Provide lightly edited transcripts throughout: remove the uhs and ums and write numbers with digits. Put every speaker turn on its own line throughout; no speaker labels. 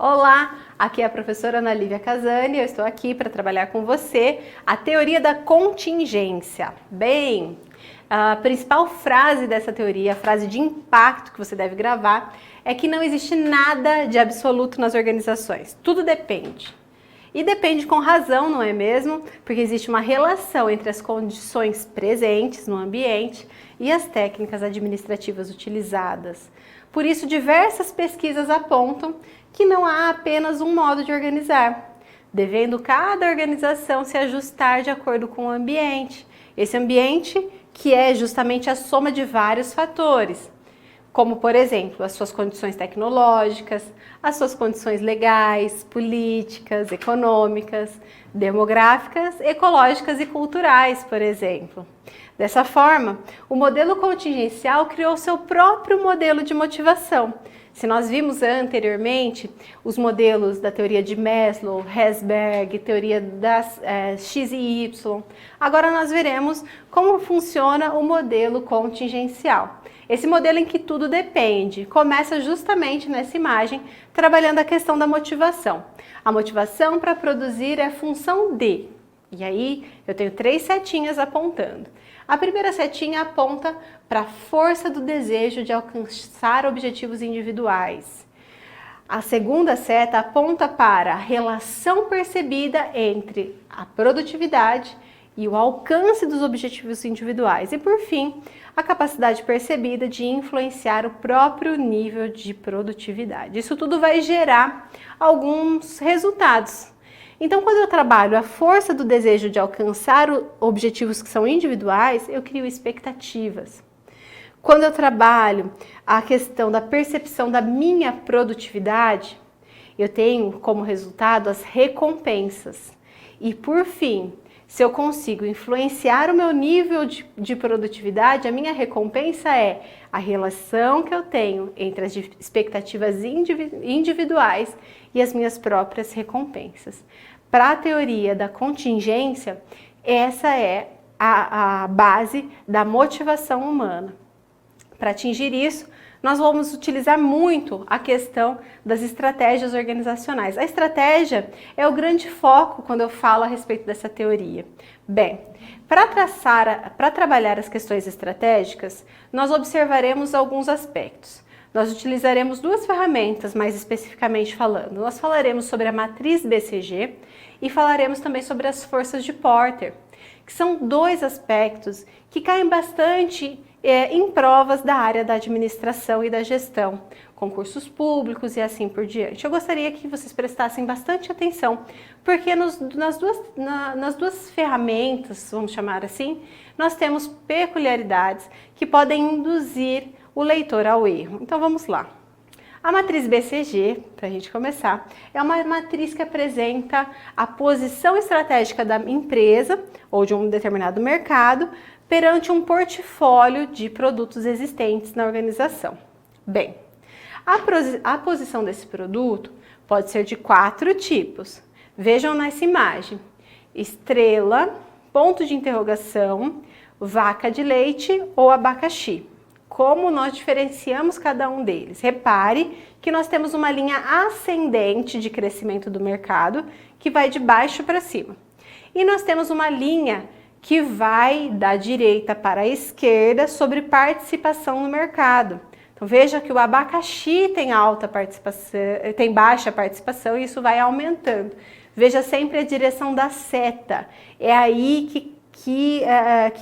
Olá, aqui é a professora Ana Lívia Casani, eu estou aqui para trabalhar com você a teoria da contingência. Bem, a principal frase dessa teoria, a frase de impacto que você deve gravar, é que não existe nada de absoluto nas organizações, tudo depende. E depende com razão, não é mesmo? Porque existe uma relação entre as condições presentes no ambiente e as técnicas administrativas utilizadas. Por isso, diversas pesquisas apontam que não há apenas um modo de organizar, devendo cada organização se ajustar de acordo com o ambiente. Esse ambiente que é justamente a soma de vários fatores, como, por exemplo, as suas condições tecnológicas, as suas condições legais, políticas, econômicas, demográficas, ecológicas e culturais, por exemplo. Dessa forma, o modelo contingencial criou seu próprio modelo de motivação. Se nós vimos anteriormente os modelos da teoria de Maslow, Herzberg, teoria das X e Y, agora nós veremos como funciona o modelo contingencial. Esse modelo em que tudo depende começa justamente nessa imagem, trabalhando a questão da motivação. A motivação para produzir é função de. E aí eu tenho 3 setinhas apontando. A primeira setinha aponta para a força do desejo de alcançar objetivos individuais. A segunda seta aponta para a relação percebida entre a produtividade e o alcance dos objetivos individuais. E por fim, a capacidade percebida de influenciar o próprio nível de produtividade. Isso tudo vai gerar alguns resultados. Então, quando eu trabalho a força do desejo de alcançar objetivos que são individuais, eu crio expectativas. Quando eu trabalho a questão da percepção da minha produtividade, eu tenho como resultado as recompensas. E por fim, se eu consigo influenciar o meu nível de produtividade, a minha recompensa é a relação que eu tenho entre as expectativas individuais e as minhas próprias recompensas. Para a teoria da contingência, essa é a base da motivação humana. Para atingir isso, nós vamos utilizar muito a questão das estratégias organizacionais. A estratégia é o grande foco quando eu falo a respeito dessa teoria. Bem, para trabalhar as questões estratégicas, nós observaremos alguns aspectos. Nós utilizaremos 2 ferramentas, mais especificamente falando. Nós falaremos sobre a matriz BCG e falaremos também sobre as forças de Porter, que são 2 aspectos que caem bastante em provas da área da administração e da gestão, concursos públicos e assim por diante. Eu gostaria que vocês prestassem bastante atenção, porque nas duas ferramentas, vamos chamar assim, nós temos peculiaridades que podem induzir o leitor ao erro. Então vamos lá. A matriz BCG, para a gente começar, é uma matriz que apresenta a posição estratégica da empresa ou de um determinado mercado perante um portfólio de produtos existentes na organização. Bem, a posição desse produto pode ser de 4 tipos. Vejam nessa imagem: estrela, ponto de interrogação, vaca de leite ou abacaxi. Como nós diferenciamos cada um deles? Repare que nós temos uma linha ascendente de crescimento do mercado que vai de baixo para cima. E nós temos uma linha que vai da direita para a esquerda sobre participação no mercado. Então veja que o abacaxi tem alta participação, tem baixa participação e isso vai aumentando. Veja sempre a direção da seta. É aí que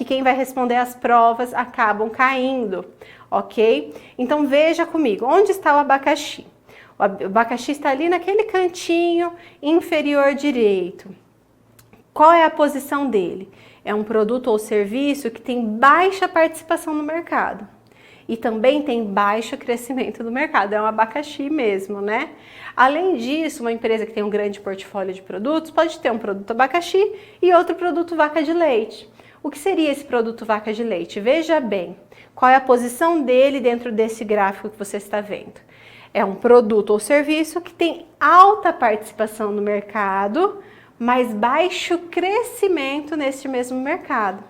quem vai responder as provas acabam caindo, ok? Então veja comigo, onde está o abacaxi? O abacaxi está ali naquele cantinho inferior direito. Qual é a posição dele? É um produto ou serviço que tem baixa participação no mercado e também tem baixo crescimento do mercado, é um abacaxi mesmo, né? Além disso, uma empresa que tem um grande portfólio de produtos pode ter um produto abacaxi e outro produto vaca de leite. O que seria esse produto vaca de leite? Veja bem, qual é a posição dele dentro desse gráfico que você está vendo. É um produto ou serviço que tem alta participação no mercado, mas baixo crescimento neste mesmo mercado,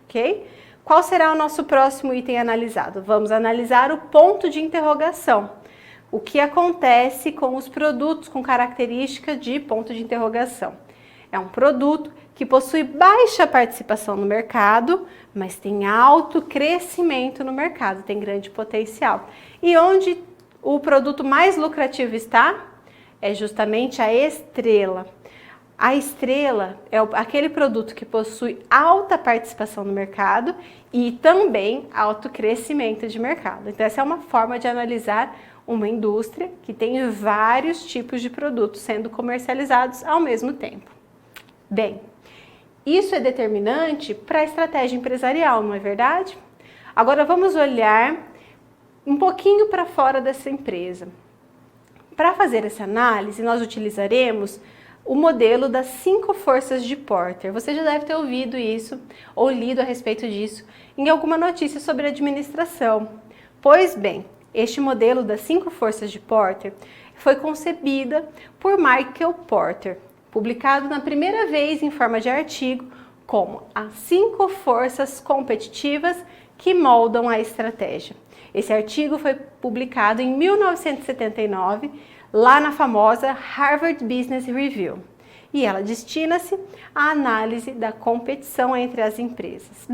ok? Qual será o nosso próximo item analisado? Vamos analisar o ponto de interrogação. o que acontece com os produtos com característica de ponto de interrogação. É um produto que possui baixa participação no mercado, mas tem alto crescimento no mercado, tem grande potencial. E onde o produto mais lucrativo está? É justamente a estrela. A estrela é aquele produto que possui alta participação no mercado e também alto crescimento de mercado. Então essa é uma forma de analisar uma indústria que tem vários tipos de produtos sendo comercializados ao mesmo tempo. Bem, isso é determinante para a estratégia empresarial, não é verdade? Agora vamos olhar um pouquinho para fora dessa empresa. Para fazer essa análise, nós utilizaremos o modelo das 5 forças de Porter. Você já deve ter ouvido isso ou lido a respeito disso em alguma notícia sobre administração. Pois bem, este modelo das 5 forças de Porter foi concebida por Michael Porter, publicado na primeira vez em forma de artigo como as 5 forças competitivas que moldam a estratégia. Esse artigo foi publicado em 1979, lá na famosa Harvard Business Review, e ela destina-se à análise da competição entre as empresas.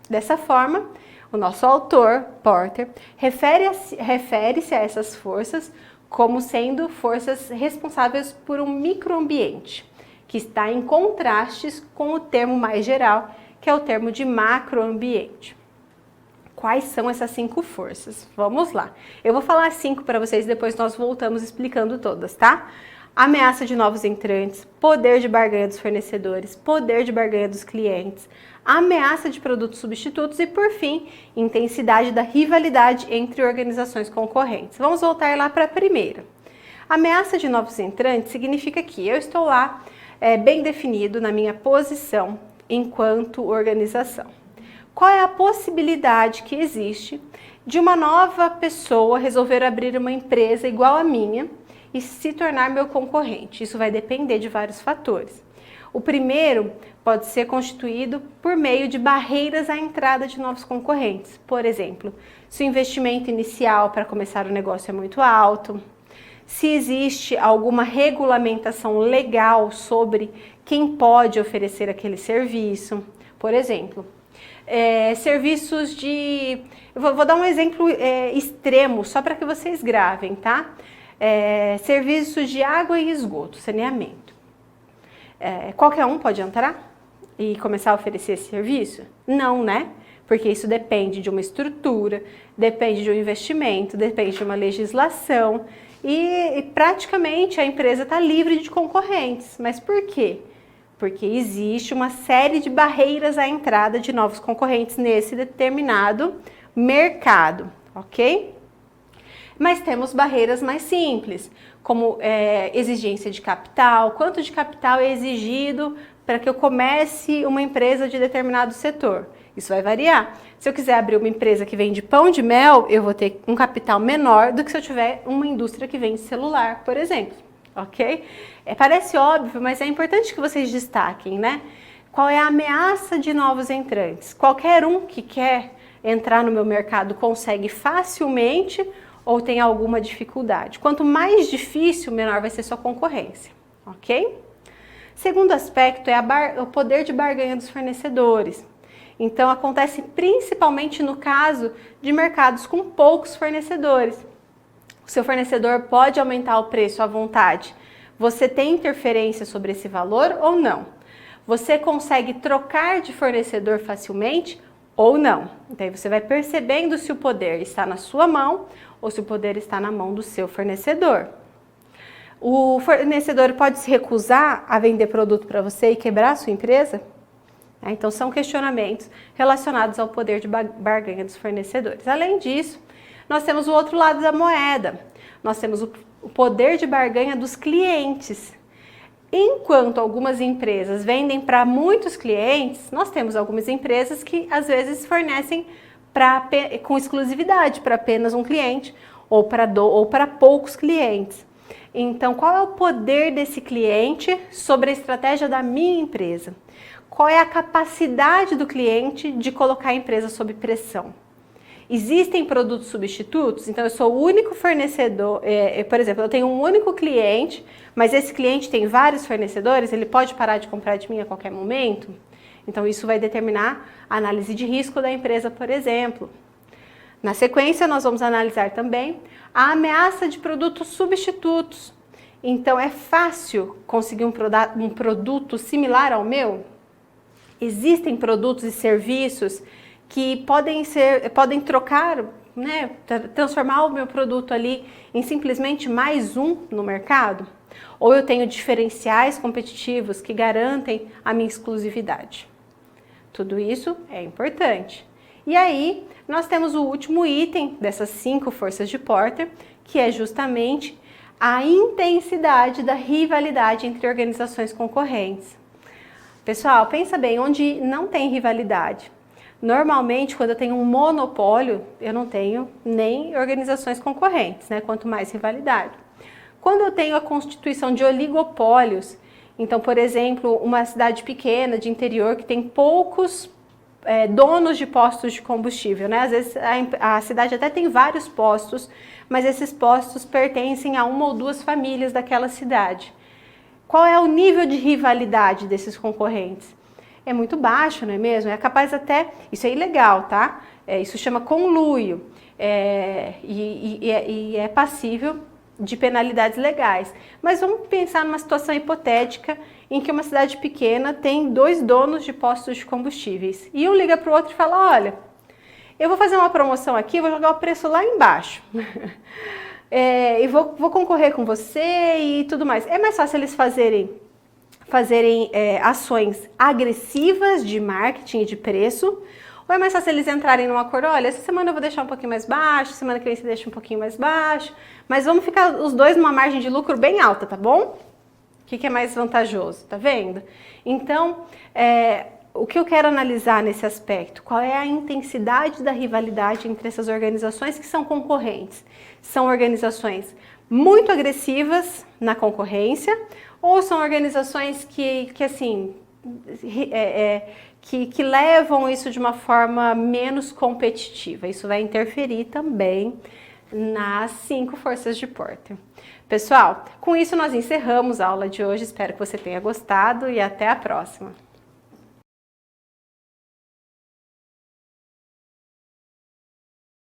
Dessa forma, o nosso autor, Porter, refere-se a essas forças como sendo forças responsáveis por um microambiente, que está em contrastes com o termo mais geral, que é o termo de macroambiente. Quais são essas 5 forças? Vamos lá. Eu vou falar 5 para vocês, depois nós voltamos explicando todas, tá? Ameaça de novos entrantes, poder de barganha dos fornecedores, poder de barganha dos clientes, ameaça de produtos substitutos e, por fim, intensidade da rivalidade entre organizações concorrentes. Vamos voltar lá para a primeira. Ameaça de novos entrantes significa que eu estou lá bem definido na minha posição enquanto organização. Qual é a possibilidade que existe de uma nova pessoa resolver abrir uma empresa igual à minha e se tornar meu concorrente? Isso vai depender de vários fatores. O primeiro pode ser constituído por meio de barreiras à entrada de novos concorrentes. Por exemplo, se o investimento inicial para começar o negócio é muito alto, se existe alguma regulamentação legal sobre quem pode oferecer aquele serviço. Por exemplo, serviços de... Vou dar um exemplo extremo, só para que vocês gravem, tá? Serviços de água e esgoto, saneamento. Qualquer um pode entrar e começar a oferecer esse serviço? Não, né? Porque isso depende de uma estrutura, depende de um investimento, depende de uma legislação e praticamente a empresa está livre de concorrentes. Mas por quê? Porque existe uma série de barreiras à entrada de novos concorrentes nesse determinado mercado, ok? Mas temos barreiras mais simples, como exigência de capital. Quanto de capital é exigido para que eu comece uma empresa de determinado setor? Isso vai variar. Se eu quiser abrir uma empresa que vende pão de mel, eu vou ter um capital menor do que se eu tiver uma indústria que vende celular, por exemplo. Ok? Parece óbvio, mas é importante que vocês destaquem, né? Qual é a ameaça de novos entrantes? Qualquer um que quer entrar no meu mercado consegue facilmente ou tem alguma dificuldade? Quanto mais difícil, menor vai ser sua concorrência, ok? Segundo aspecto é o poder de barganha dos fornecedores. Então, acontece principalmente no caso de mercados com poucos fornecedores. O seu fornecedor pode aumentar o preço à vontade. Você tem interferência sobre esse valor ou não? Você consegue trocar de fornecedor facilmente ou não? Então, aí você vai percebendo se o poder está na sua mão ou se o poder está na mão do seu fornecedor. O fornecedor pode se recusar a vender produto para você e quebrar a sua empresa? Então, são questionamentos relacionados ao poder de barganha dos fornecedores. Além disso, nós temos o outro lado da moeda. Nós temos o poder de barganha dos clientes. Enquanto algumas empresas vendem para muitos clientes, nós temos algumas empresas que às vezes fornecem com exclusividade para apenas um cliente ou para poucos clientes. Então, qual é o poder desse cliente sobre a estratégia da minha empresa? Qual é a capacidade do cliente de colocar a empresa sob pressão? Existem produtos substitutos? Então eu sou o único fornecedor, por exemplo, eu tenho um único cliente, mas esse cliente tem vários fornecedores, ele pode parar de comprar de mim a qualquer momento? Então isso vai determinar a análise de risco da empresa, por exemplo. Na sequência, nós vamos analisar também a ameaça de produtos substitutos. Então, é fácil conseguir um produto similar ao meu? Existem produtos e serviços que podem trocar, né, transformar o meu produto ali em simplesmente mais um no mercado? Ou eu tenho diferenciais competitivos que garantem a minha exclusividade? Tudo isso é importante. E aí, nós temos o último item dessas 5 forças de Porter, que é justamente a intensidade da rivalidade entre organizações concorrentes. Pessoal, pensa bem, onde não tem rivalidade. Normalmente, quando eu tenho um monopólio, eu não tenho nem organizações concorrentes, né? Quanto mais rivalidade. Quando eu tenho a constituição de oligopólios, então, por exemplo, uma cidade pequena de interior que tem poucos donos de postos de combustível, né? Às vezes a cidade até tem vários postos, mas esses postos pertencem a uma ou duas famílias daquela cidade. Qual é o nível de rivalidade desses concorrentes? É muito baixo, não é mesmo? É capaz até, isso é ilegal, tá? Isso chama conluio e é passível de penalidades legais. Mas vamos pensar numa situação hipotética em que uma cidade pequena tem 2 donos de postos de combustíveis. E um liga para o outro e fala, olha, eu vou fazer uma promoção aqui, vou jogar o preço lá embaixo. E vou concorrer com você e tudo mais. É mais fácil eles fazerem ações agressivas de marketing e de preço, ou é mais fácil eles entrarem num acordo, olha, essa semana eu vou deixar um pouquinho mais baixo, semana que vem você deixa um pouquinho mais baixo, mas vamos ficar os dois numa margem de lucro bem alta, tá bom? O que é mais vantajoso, tá vendo? Então, o que eu quero analisar nesse aspecto? Qual é a intensidade da rivalidade entre essas organizações que são concorrentes? São organizações muito agressivas na concorrência ou são organizações que levam isso de uma forma menos competitiva? Isso vai interferir também nas 5 forças de Porter. Pessoal, com isso nós encerramos a aula de hoje. Espero que você tenha gostado e até a próxima.